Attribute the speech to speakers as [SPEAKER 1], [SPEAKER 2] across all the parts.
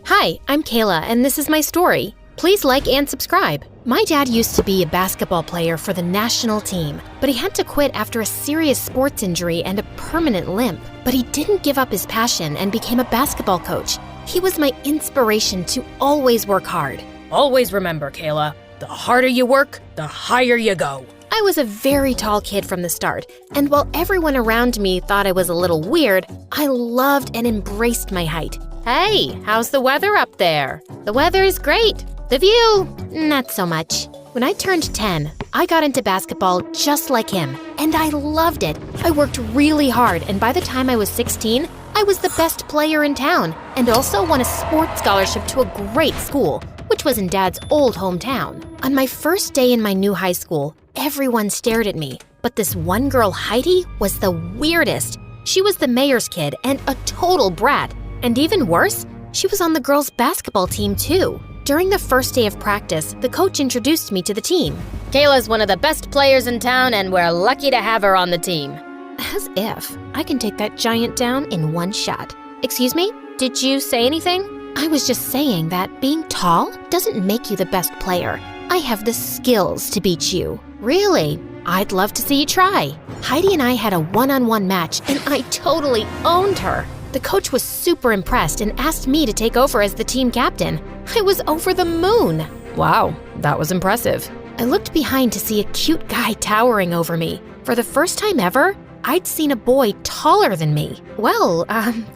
[SPEAKER 1] Hi, I'm Kayla, and this is my story. Please like and subscribe. My dad used to be a basketball player for the national team, but he had to quit after a serious sports injury and a permanent limp. But he didn't give up his passion and became a basketball coach. He was my inspiration to always work hard.
[SPEAKER 2] Always remember, Kayla, the harder you work, the higher you go.
[SPEAKER 1] I was a very tall kid from the start, and while everyone around me thought I was a little weird, I loved and embraced my height. Hey, how's the weather up there? The weather is great. The view, not so much. When I turned 10, I got into basketball just like him, and I loved it. I worked really hard, and by the time I was 16, I was the best player in town, and also won a sports scholarship to a great school, which was in Dad's old hometown. On my first day in my new high school, everyone stared at me, but this one girl, Heidi, was the weirdest. She was the mayor's kid and a total brat. And even worse, she was on the girls' basketball team too. During the first day of practice, the coach introduced me to the team.
[SPEAKER 2] Kayla's one of the best players in town, and we're lucky to have her on the team.
[SPEAKER 1] As if I can take that giant down in one shot. Excuse me? Did you say anything? I was just saying that being tall doesn't make you the best player. I have the skills to beat you. Really? I'd love to see you try. Heidi and I had a one-on-one match, and I totally owned her. The coach was super impressed and asked me to take over as the team captain. I was over the moon.
[SPEAKER 2] Wow, that was impressive.
[SPEAKER 1] I looked behind to see a cute guy towering over me. For the first time ever, I'd seen a boy taller than me. Well,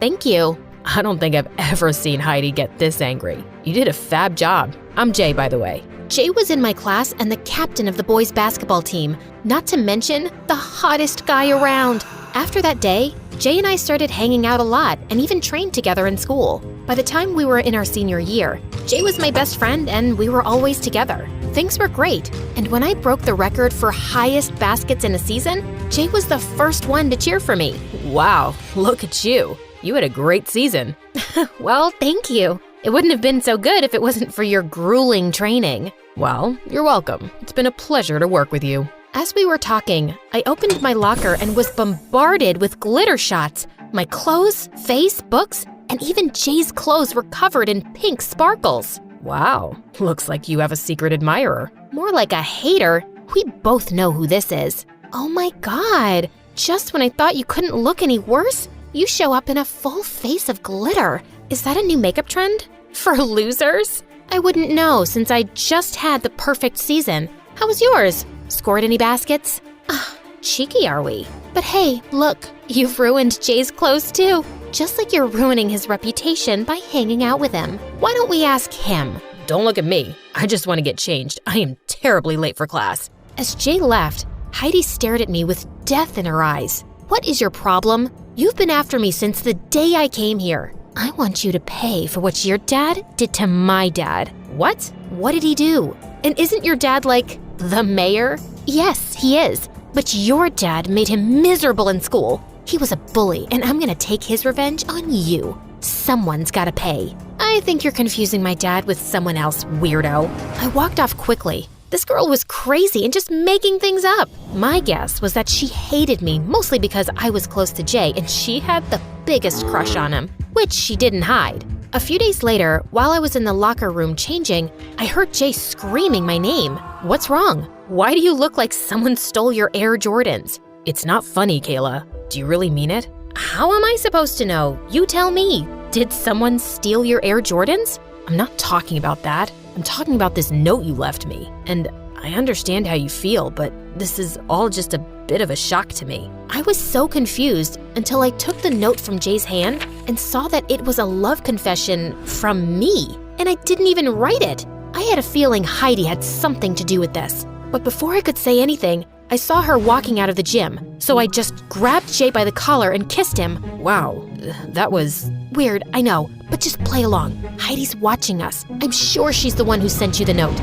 [SPEAKER 1] thank you.
[SPEAKER 2] I don't think I've ever seen Heidi get this angry. You did a fab job. I'm Jay, by the way.
[SPEAKER 1] Jay was in my class and the captain of the boys' basketball team, not to mention the hottest guy around. After that day, Jay and I started hanging out a lot and even trained together in school. By the time we were in our senior year, Jay was my best friend and we were always together. Things were great, and when I broke the record for highest baskets in a season, Jay was the first one to cheer for me.
[SPEAKER 2] Wow, look at you. You had a great season.
[SPEAKER 1] Well, thank you. It wouldn't have been so good if it wasn't for your grueling training.
[SPEAKER 2] Well, you're welcome. It's been a pleasure to work with you.
[SPEAKER 1] As we were talking, I opened my locker and was bombarded with glitter shots. My clothes, face, books, and even Jay's clothes were covered in pink sparkles.
[SPEAKER 2] Wow, looks like you have a secret admirer.
[SPEAKER 1] More like a hater. We both know who this is. Oh my God, just when I thought you couldn't look any worse, you show up in a full face of glitter. Is that a new makeup trend? For losers? I wouldn't know since I just had the perfect season. How was yours? Scored any baskets? Cheeky are we? But hey, look, you've ruined Jay's clothes too. Just like you're ruining his reputation by hanging out with him. Why don't we ask him?
[SPEAKER 2] Don't look at me. I just want to get changed. I am terribly late for class.
[SPEAKER 1] As Jay left, Heidi stared at me with death in her eyes. What is your problem? You've been after me since the day I came here. I want you to pay for what your dad did to my dad.
[SPEAKER 2] What?
[SPEAKER 1] What did he do? And isn't your dad like the mayor? Yes, he is. But your dad made him miserable in school. He was a bully, and I'm gonna take his revenge on you. Someone's gotta pay. I think you're confusing my dad with someone else, weirdo. I walked off quickly. This girl was crazy and just making things up. My guess was that she hated me, mostly because I was close to Jay and she had the biggest crush on him, which she didn't hide. A few days later, while I was in the locker room changing, I heard Jay screaming my name. What's wrong? Why do you look like someone stole your Air Jordans?
[SPEAKER 2] It's not funny, Kayla. Do you really mean it?
[SPEAKER 1] How am I supposed to know? You tell me. Did someone steal your Air Jordans?
[SPEAKER 2] I'm not talking about that. I'm talking about this note you left me. And I understand how you feel, but this is all just a bit of a shock to me.
[SPEAKER 1] I was so confused until I took the note from Jay's hand and saw that it was a love confession from me. And I didn't even write it. I had a feeling Heidi had something to do with this. But before I could say anything, I saw her walking out of the gym. So I just grabbed Jay by the collar and kissed him.
[SPEAKER 2] Wow, that was
[SPEAKER 1] weird, I know, but just play along. Heidi's watching us. I'm sure she's the one who sent you the note.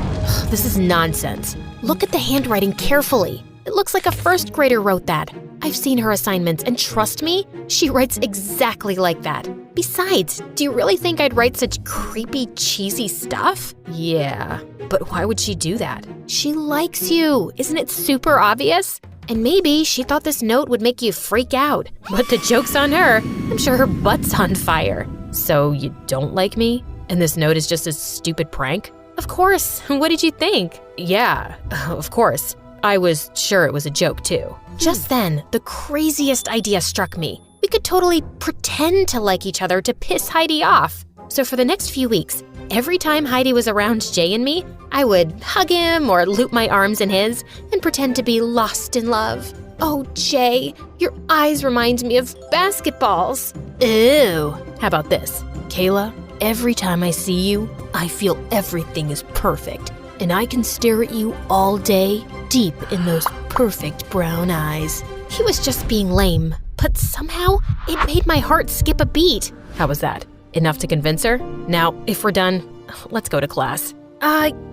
[SPEAKER 1] This is nonsense. Look at the handwriting carefully. It looks like a first grader wrote that. I've seen her assignments, and trust me, she writes exactly like that. Besides, do you really think I'd write such creepy, cheesy stuff?
[SPEAKER 2] Yeah, but why would she do that?
[SPEAKER 1] She likes you. Isn't it super obvious? And maybe she thought this note would make you freak out. But the joke's on her. I'm sure her butt's on fire.
[SPEAKER 2] So you don't like me? And this note is just a stupid prank?
[SPEAKER 1] Of course. What did you think?
[SPEAKER 2] Yeah, of course. I was sure it was a joke too.
[SPEAKER 1] Just then, the craziest idea struck me. We could totally pretend to like each other to piss Heidi off. So for the next few weeks, every time Heidi was around Jay and me, I would hug him or loop my arms in his and pretend to be lost in love. Oh, Jay, your eyes remind me of basketballs.
[SPEAKER 2] Ew. How about this? Kayla, every time I see you, I feel everything is perfect. And I can stare at you all day, deep in those perfect brown eyes.
[SPEAKER 1] He was just being lame, but somehow it made my heart skip a beat.
[SPEAKER 2] How was that? Enough to convince her? Now, if we're done, let's go to class.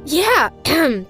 [SPEAKER 1] Yeah,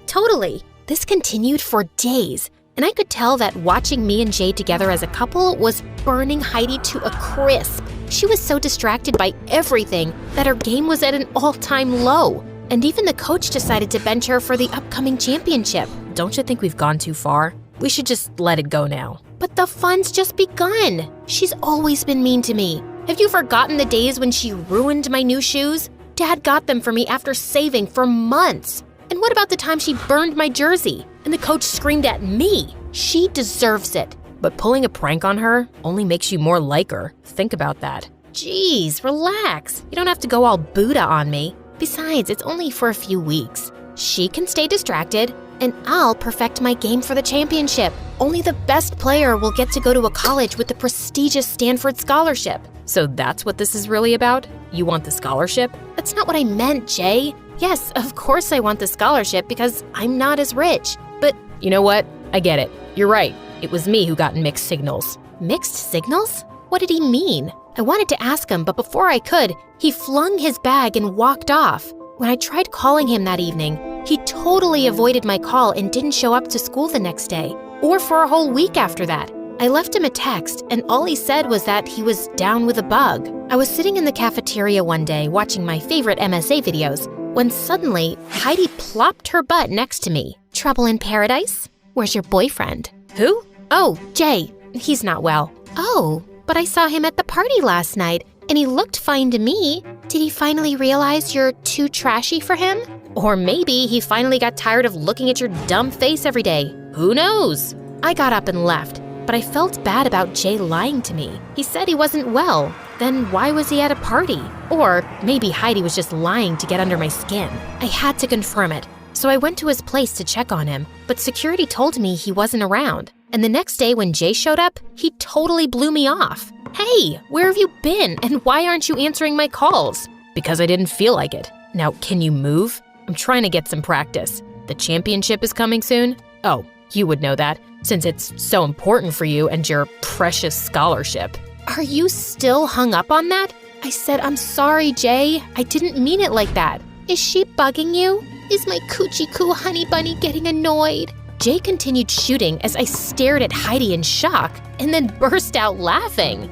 [SPEAKER 1] totally. This continued for days, and I could tell that watching me and Jay together as a couple was burning Heidi to a crisp. She was so distracted by everything that her game was at an all-time low. And even the coach decided to bench her for the upcoming championship.
[SPEAKER 2] Don't you think we've gone too far? We should just let it go now.
[SPEAKER 1] But the fun's just begun. She's always been mean to me. Have you forgotten the days when she ruined my new shoes? Dad got them for me after saving for months. And what about the time she burned my jersey and the coach screamed at me? She deserves it.
[SPEAKER 2] But pulling a prank on her only makes you more like her. Think about that.
[SPEAKER 1] Jeez, relax. You don't have to go all Buddha on me. Besides, it's only for a few weeks. She can stay distracted, and I'll perfect my game for the championship. Only the best player will get to go to a college with the prestigious Stanford scholarship.
[SPEAKER 2] So that's what this is really about? You want the scholarship?
[SPEAKER 1] That's not what I meant, Jay. Yes, of course I want the scholarship because I'm not as rich. But
[SPEAKER 2] you know what? I get it. You're right. It was me who got mixed signals.
[SPEAKER 1] Mixed signals? What did he mean? I wanted to ask him, but before I could, he flung his bag and walked off. When I tried calling him that evening, he totally avoided my call and didn't show up to school the next day, or for a whole week after that. I left him a text, and all he said was that he was down with a bug. I was sitting in the cafeteria one day watching my favorite MSA videos, when suddenly, Heidi plopped her butt next to me. Trouble in paradise? Where's your boyfriend?
[SPEAKER 2] Who?
[SPEAKER 1] Oh, Jay. He's not well. Oh, but I saw him at the party last night, and he looked fine to me. Did he finally realize you're too trashy for him? Or maybe he finally got tired of looking at your dumb face every day. Who knows? I got up and left, but I felt bad about Jay lying to me. He said he wasn't well. Then why was he at a party? Or maybe Heidi was just lying to get under my skin. I had to confirm it, so I went to his place to check on him, but security told me he wasn't around. And the next day when Jay showed up, he totally blew me off. Hey, where have you been, and why aren't you answering my calls?
[SPEAKER 2] Because I didn't feel like it. Now, can you move? I'm trying to get some practice. The championship is coming soon? Oh, you would know that, since it's so important for you and your precious scholarship.
[SPEAKER 1] Are you still hung up on that? I said, I'm sorry, Jay. I didn't mean it like that. Is she bugging you? Is my coochie-coo honey bunny getting annoyed? Jay continued shooting as I stared at Heidi in shock and then burst out laughing.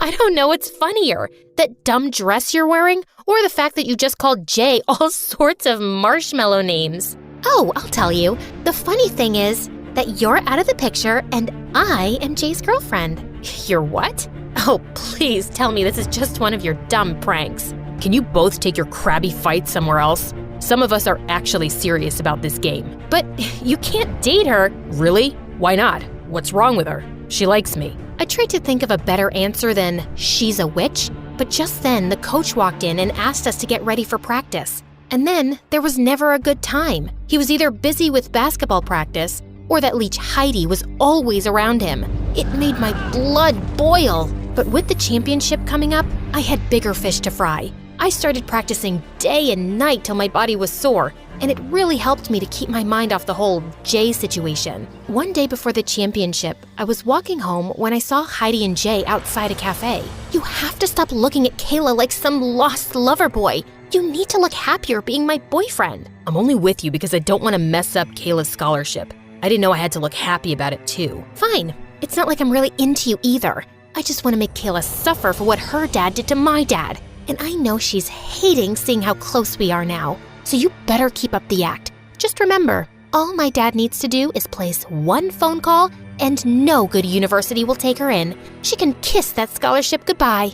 [SPEAKER 1] I don't know what's funnier, that dumb dress you're wearing or the fact that you just called Jay all sorts of marshmallow names. Oh, I'll tell you. The funny thing is that you're out of the picture and I am Jay's girlfriend. You're what? Oh, please tell me this is just one of your dumb pranks.
[SPEAKER 2] Can you both take your crabby fights somewhere else? Some of us are actually serious about this game.
[SPEAKER 1] But you can't date her.
[SPEAKER 2] Really? Why not? What's wrong with her? She likes me.
[SPEAKER 1] I tried to think of a better answer than she's a witch, but just then the coach walked in and asked us to get ready for practice. And then there was never a good time. He was either busy with basketball practice or that leech Heidi was always around him. It made my blood boil. But with the championship coming up, I had bigger fish to fry. I started practicing day and night till my body was sore, and it really helped me to keep my mind off the whole Jay situation. One day before the championship, I was walking home when I saw Heidi and Jay outside a cafe. You have to stop looking at Kayla like some lost lover boy. You need to look happier being my boyfriend.
[SPEAKER 2] I'm only with you because I don't want to mess up Kayla's scholarship. I didn't know I had to look happy about it too.
[SPEAKER 1] Fine. It's not like I'm really into you either. I just want to make Kayla suffer for what her dad did to my dad. And I know she's hating seeing how close we are now. So you better keep up the act. Just remember, all my dad needs to do is place one phone call and no good university will take her in. She can kiss that scholarship goodbye.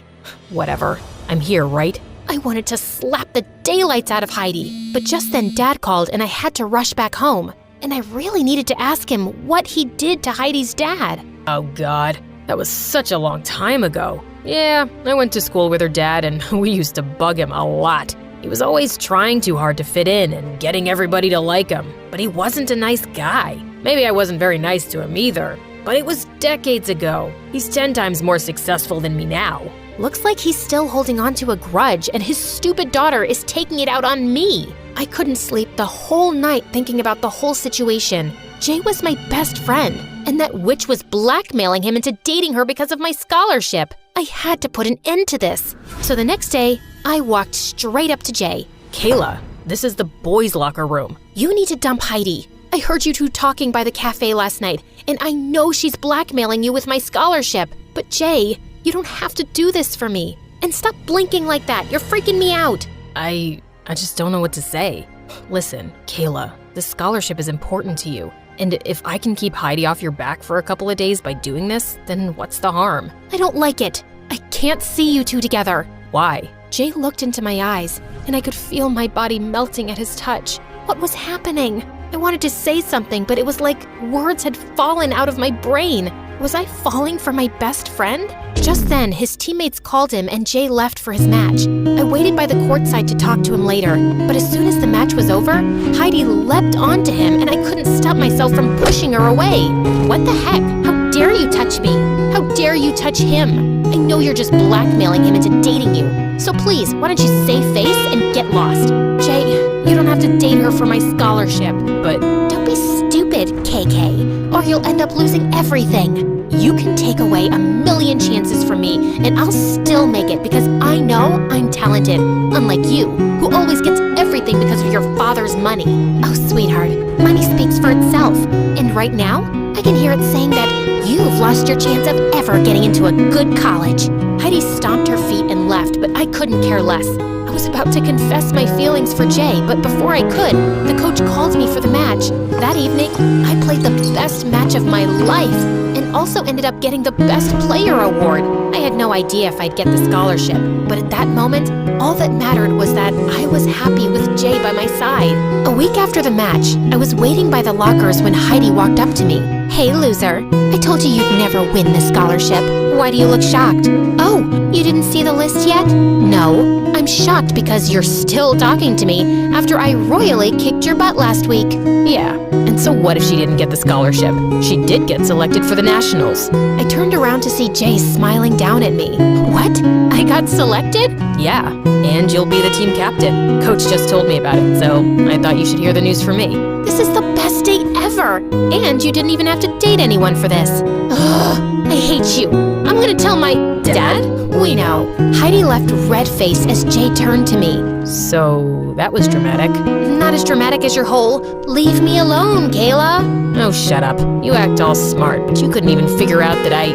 [SPEAKER 2] Whatever. I'm here, right?
[SPEAKER 1] I wanted to slap the daylights out of Heidi, but just then Dad called and I had to rush back home. And I really needed to ask him what he did to Heidi's dad.
[SPEAKER 2] Oh God, that was such a long time ago. Yeah, I went to school with her dad and we used to bug him a lot. He was always trying too hard to fit in and getting everybody to like him, but he wasn't a nice guy. Maybe I wasn't very nice to him either, but it was decades ago. He's 10 times more successful than me now.
[SPEAKER 1] Looks like he's still holding on to a grudge and his stupid daughter is taking it out on me. I couldn't sleep the whole night thinking about the whole situation. Jay was my best friend, and that witch was blackmailing him into dating her because of my scholarship. I had to put an end to this. So the next day, I walked straight up to Jay.
[SPEAKER 2] Kayla, this is the boys' locker room.
[SPEAKER 1] You need to dump Heidi. I heard you two talking by the cafe last night, and I know she's blackmailing you with my scholarship. But Jay, you don't have to do this for me. And stop blinking like that. You're freaking me out.
[SPEAKER 2] I just don't know what to say. Listen, Kayla, the scholarship is important to you. And if I can keep Heidi off your back for a couple of days by doing this, then what's the harm?
[SPEAKER 1] I don't like it. I can't see you two together.
[SPEAKER 2] Why?
[SPEAKER 1] Jay looked into my eyes, and I could feel my body melting at his touch. What was happening? I wanted to say something, but it was like words had fallen out of my brain. Was I falling for my best friend? Just then, his teammates called him and Jay left for his match. I waited by the courtside to talk to him later, but as soon as the match was over, Heidi leapt onto him and I couldn't stop myself from pushing her away. What the heck? How dare you touch me? How dare you touch him? I know you're just blackmailing him into dating you. So please, why don't you save face and get lost? Jay, you don't have to date her for my scholarship.
[SPEAKER 2] But
[SPEAKER 1] don't be stupid, KK, or you'll end up losing everything. You can take away 1,000,000 chances from me, and I'll still make it because I know I'm talented, unlike you, who always gets everything because of your father's money. Oh, sweetheart, money speaks for itself, and right now, I can hear it saying that you've lost your chance of ever getting into a good college. Heidi stomped her feet and left, but I couldn't care less. I was about to confess my feelings for Jay, but before I could, the coach called me for the match. That evening, I played the best match of my life and also ended up getting the Best Player award. I had no idea if I'd get the scholarship, but at that moment, all that mattered was that I was happy with Jay by my side. A week after the match, I was waiting by the lockers when Heidi walked up to me. Hey, loser, I told you you'd never win the scholarship. Why do you look shocked? Oh, you didn't see the list yet? No. I'm shocked because you're still talking to me after I royally kicked your butt last week.
[SPEAKER 2] yeah, and so what if she didn't get the scholarship? She did get selected for the nationals.
[SPEAKER 1] I turned around to see Jay smiling down at me. What? I got selected?
[SPEAKER 2] Yeah, and you'll be the team captain. Coach just told me about it, so I thought you should hear the news from me.
[SPEAKER 1] This is the best date ever! And you didn't even have to date anyone for this. Ugh, I hate you. I'm gonna tell my dad? We know. Heidi left red-faced as Jay turned to me.
[SPEAKER 2] So that was dramatic.
[SPEAKER 1] Not as dramatic as your whole, leave me alone, Kayla.
[SPEAKER 2] Oh, shut up. You act all smart, but you couldn't even figure out that I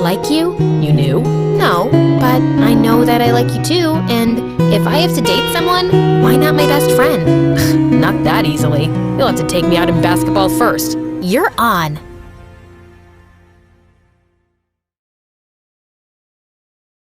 [SPEAKER 1] Like you?
[SPEAKER 2] You knew?
[SPEAKER 1] No, but I know that I like you too, and if I have to date someone, why not my best friend?
[SPEAKER 2] Not that easily. You'll have to take me out in basketball first.
[SPEAKER 1] You're on.